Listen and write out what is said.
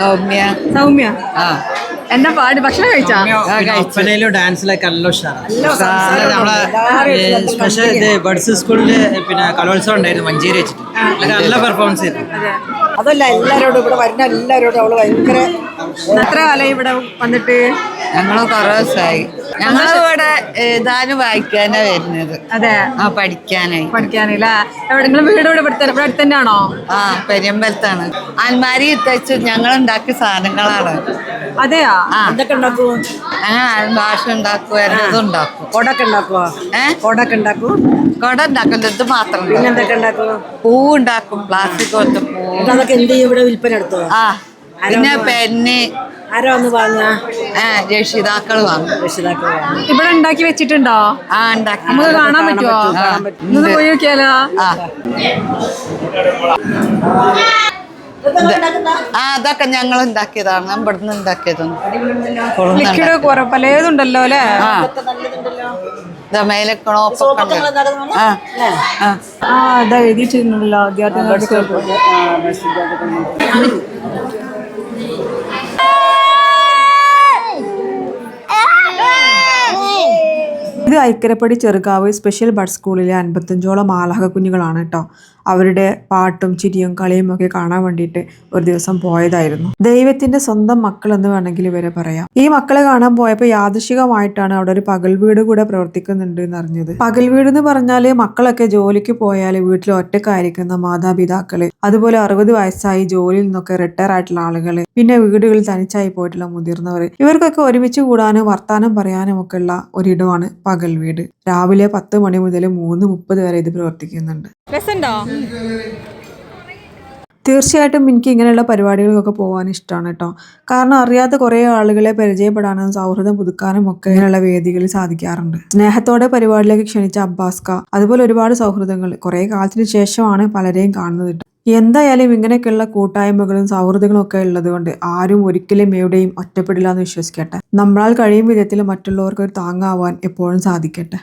സൗമ്യ. സൗമ്യ ആ എന്താ പാട് ഭക്ഷണം കഴിച്ചാ? ഒപ്പനയിലും ഡാൻസിലൊക്കെ നല്ല ഉഷാറാണ്. നമ്മളെ സ്പെഷ്യൽ ഇത് ബഡ്സ് സ്കൂളില് പിന്നെ കലോത്സവം ഉണ്ടായിരുന്നു മഞ്ചേരി വെച്ചിട്ട്. നല്ല പെർഫോമൻസ് ചെയ്തു. അതല്ല എല്ലാരോടും ഇവിടെ വരുന്ന എല്ലാരോടും അവള് ഭയങ്കര. എത്ര കാലം ഇവിടെ വന്നിട്ട്? ഞങ്ങള് കുറേ ദിവസമായി. ഞങ്ങളിവിടെ എഴുതാനും വായിക്കാനാ വരുന്നത്. അതെ, പഠിക്കാനായി. പഠിക്കാനില്ല. നിങ്ങൾ വീട് ഇവിടെ അടുത്ത് തന്നെയാണോ? ആ പെരുമ്പലത്താണ്. അൽമാരി ഇട്ടച്ച് ഞങ്ങൾ ഉണ്ടാക്കിയ സാധനങ്ങളാണ്. അതെയാ? എന്തൊക്കെ ഉണ്ടാക്കുവോ? ഞങ്ങൾ ഭാഷ ഉണ്ടാക്കും, എന്നതും ഉണ്ടാക്കും. കൊടൊക്കെ ഉണ്ടാക്കുവോ? കൊടൊക്കെ ഉണ്ടാക്കും. കൊട ഉണ്ടാക്കില്ല, ഇത് മാത്രം. പിന്നെ എന്തൊക്കെ ഉണ്ടാക്കും? പൂ ഉണ്ടാക്കും, പ്ലാസ്റ്റിക് പോലത്തെ പൂ. അതൊക്കെ എന്ത് ചെയ്യും? ഇവിടെ വിൽപ്പന നടത്തുവോ? ആ പിന്നെ പെന്ന്. ആരോ ഒന്ന് വാങ്ങുക? രക്ഷിതാക്കൾ വാങ്ങും. രക്ഷിതാക്കൾ ഇവിടെ ഉണ്ടാക്കി വെച്ചിട്ടുണ്ടോ? ആ ഉണ്ടാക്കി. നമുക്ക് കാണാൻ പറ്റുമോ? ഒന്ന് പോയി നോക്കിയാലോ? അതൊക്കെ ഞങ്ങൾ ഉണ്ടാക്കിയതാണ്, ഇവിടുന്ന് ഉണ്ടാക്കിയതാണ്. ലിക്വിഡ് പലതുണ്ടല്ലോ അല്ലേ? മേലക്കണോ അതാ എഴുതിയിട്ടുണ്ടല്ലോ വിദ്യാർത്ഥികൾക്ക്. ഇത് ഐക്കരപ്പടി ചെറുകാവ് സ്പെഷ്യൽ ബഡ് സ്കൂളിലെ 55ഓളം മാലാഖ കുഞ്ഞുങ്ങളാണ് കേട്ടോ. അവരുടെ പാട്ടും ചിരിയും കളിയും ഒക്കെ കാണാൻ വേണ്ടിയിട്ട് ഒരു ദിവസം പോയതായിരുന്നു. ദൈവത്തിന്റെ സ്വന്തം മക്കൾ എന്ന് വേണമെങ്കിൽ ഇവരെ പറയാം. ഈ മക്കളെ കാണാൻ പോയപ്പോൾ യാദൃശികമായിട്ടാണ് അവിടെ ഒരു പകൽ വീട് കൂടെ പ്രവർത്തിക്കുന്നുണ്ട് എന്നറിഞ്ഞത്. പകൽ വീട് എന്ന് പറഞ്ഞാല് മക്കളൊക്കെ ജോലിക്ക് പോയാൽ വീട്ടിൽ ഒറ്റക്കായിരിക്കുന്ന മാതാപിതാക്കള്, അതുപോലെ 60 വയസ്സായി ജോലിയിൽ നിന്നൊക്കെ റിട്ടയർ ആയിട്ടുള്ള ആളുകള്, പിന്നെ വീടുകളിൽ തനിച്ചായി പോയിട്ടുള്ള മുതിർന്നവർ, ഇവർക്കൊക്കെ ഒരുമിച്ച് കൂടാനും വർത്താനം പറയാനും ഒക്കെ ഉള്ള ഒരിടമാണ് പകൽ വീട്. രാവിലെ 10 മണി മുതൽ 3:30 വരെ ഇത് പ്രവർത്തിക്കുന്നുണ്ട്. തീർച്ചയായിട്ടും എനിക്ക് ഇങ്ങനെയുള്ള പരിപാടികൾക്കൊക്കെ പോകാൻ ഇഷ്ടമാണ് കേട്ടോ. കാരണം അറിയാത്ത കുറേ ആളുകളെ പരിചയപ്പെടാനും സൗഹൃദം പുതുക്കാനും ഒക്കെ ഇങ്ങനെയുള്ള വേദികളിൽ സാധിക്കാറുണ്ട്. സ്നേഹത്തോടെ പരിപാടിയിലേക്ക് ക്ഷണിച്ച അബ്ബാസ്ക, അതുപോലെ ഒരുപാട് സൗഹൃദങ്ങൾ കുറേ കാലത്തിന് ശേഷമാണ് പലരെയും കാണുന്നത് കേട്ടോ. എന്തായാലും ഇങ്ങനെയൊക്കെയുള്ള കൂട്ടായ്മകളും സൗഹൃദങ്ങളും ഒക്കെ ഉള്ളത് കൊണ്ട് ആരും ഒരിക്കലും എവിടെയും ഒറ്റപ്പെടില്ല എന്ന് വിശ്വസിക്കട്ടെ. നമ്മളാൽ കഴിയും വിധത്തിൽ മറ്റുള്ളവർക്ക് ഒരു താങ്ങാവാൻ എപ്പോഴും സാധിക്കട്ടെ.